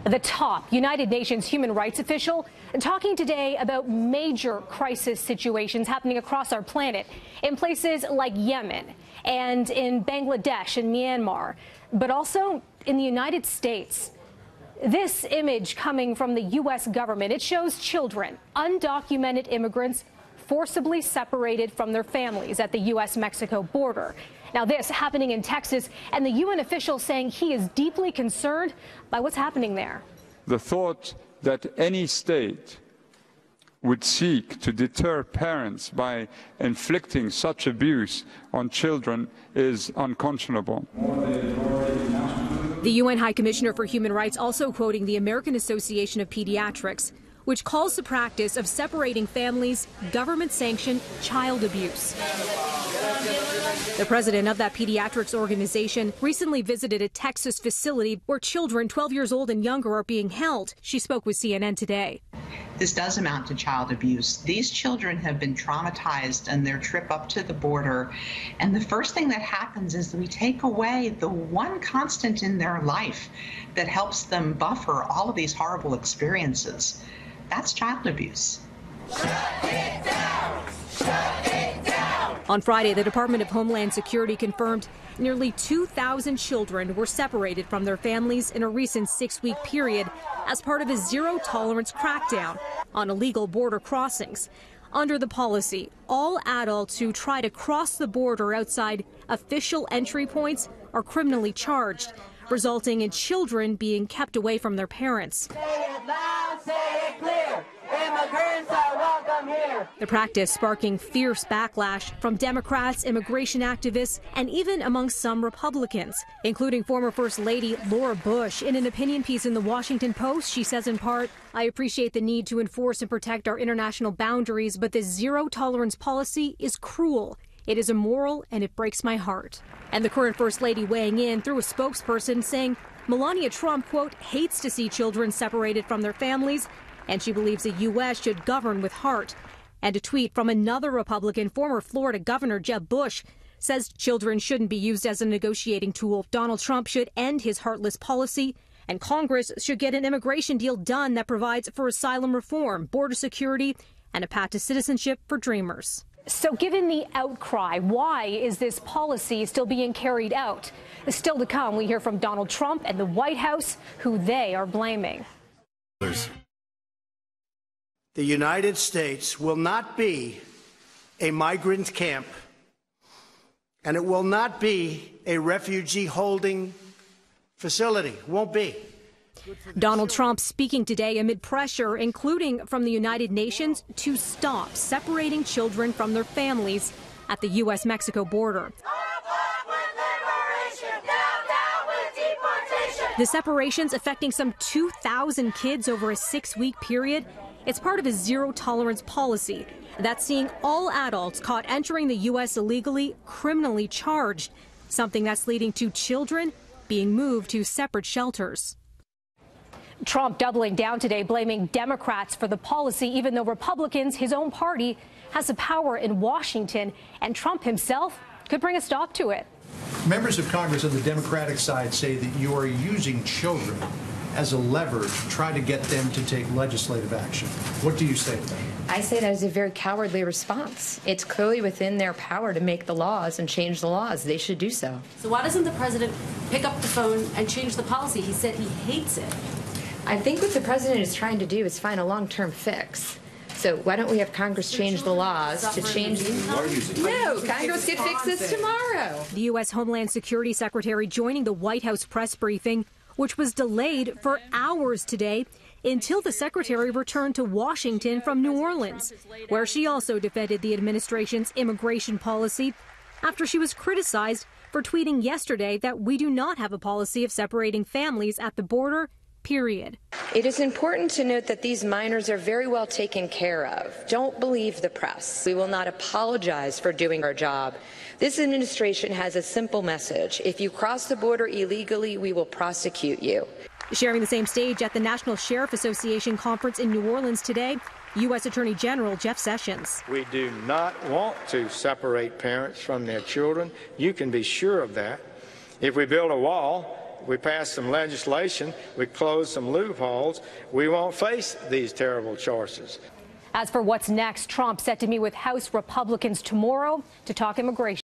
The top United Nations human rights official talking today about major crisis situations happening across our planet in places like Yemen and in Bangladesh and Myanmar, but also in the United States. This image coming from the U.S. government, it shows children, undocumented immigrants, forcibly separated from their families at the U.S.-Mexico border. Now, this happening in Texas, and the UN official saying he is deeply concerned by what's happening there. The thought that any state would seek to deter parents by inflicting such abuse on children is unconscionable. The UN High Commissioner for Human Rights also quoting the American Association of Pediatrics, which calls the practice of separating families government-sanctioned child abuse. The president of that pediatrics organization recently visited a Texas facility where children 12 years old and younger are being held. She spoke with CNN today. This does amount to child abuse. These children have been traumatized on their trip up to the border, and the first thing that happens is we take away the one constant in their life that helps them buffer all of these horrible experiences. That's child abuse. Shut it down! Shut it down! On Friday, the Department of Homeland Security confirmed nearly 2,000 children were separated from their families in a recent 6-week period as part of a zero-tolerance crackdown on illegal border crossings. Under the policy, all adults who try to cross the border outside official entry points are criminally charged, resulting in children being kept away from their parents. Say it loud, say it clear. Immigrants are welcome here. The practice sparking fierce backlash from Democrats, immigration activists, and even among some Republicans, including former First Lady Laura Bush. In an opinion piece in the Washington Post, she says in part, "I appreciate the need to enforce and protect our international boundaries, but this zero-tolerance policy is cruel. It is immoral, and it breaks my heart." And the current First Lady weighing in through a spokesperson saying Melania Trump, quote, hates to see children separated from their families, and she believes the U.S. should govern with heart. And a tweet from another Republican, former Florida Governor Jeb Bush, says children shouldn't be used as a negotiating tool. Donald Trump should end his heartless policy, and Congress should get an immigration deal done that provides for asylum reform, border security, and a path to citizenship for dreamers. So given the outcry, why is this policy still being carried out? Still to come, we hear from Donald Trump and the White House, who they are blaming. The United States will not be a migrant camp, and it will not be a refugee holding facility. Won't be. Donald Trump speaking today amid pressure, including from the United Nations, to stop separating children from their families at the U.S.-Mexico border. The separations affecting some 2,000 kids over a 6-week period. It's part of a zero-tolerance policy that's seeing all adults caught entering the U.S. illegally criminally charged, something that's leading to children being moved to separate shelters. Trump doubling down today, blaming Democrats for the policy, even though Republicans, his own party, has the power in Washington, and Trump himself could bring a stop to it. Members of Congress on the Democratic side say that you are using children as a lever to try to get them to take legislative action. What do you say to that? I say that is a very cowardly response. It's clearly within their power to make the laws and change the laws. They should do so. So why doesn't the president pick up the phone and change the policy? He said he hates it. I think what the president is trying to do is find a long-term fix. So why don't we have Congress change the laws to change? No, Congress could fix this tomorrow. The U.S. Homeland Security Secretary joining the White House press briefing, which was delayed for hours today until the secretary returned to Washington from New Orleans, where she also defended the administration's immigration policy after she was criticized for tweeting yesterday that we do not have a policy of separating families at the border, period. It is important to note that these minors are very well taken care of. Don't believe the press. We will not apologize for doing our job. This administration has a simple message. If you cross the border illegally, we will prosecute you. Sharing the same stage at the National Sheriff Association conference in New Orleans today, U.S. Attorney General Jeff Sessions. We do not want to separate parents from their children. You can be sure of that. If we build a wall, we pass some legislation, we close some loopholes, we won't face these terrible choices. As for what's next, Trump set to meet with House Republicans tomorrow to talk immigration.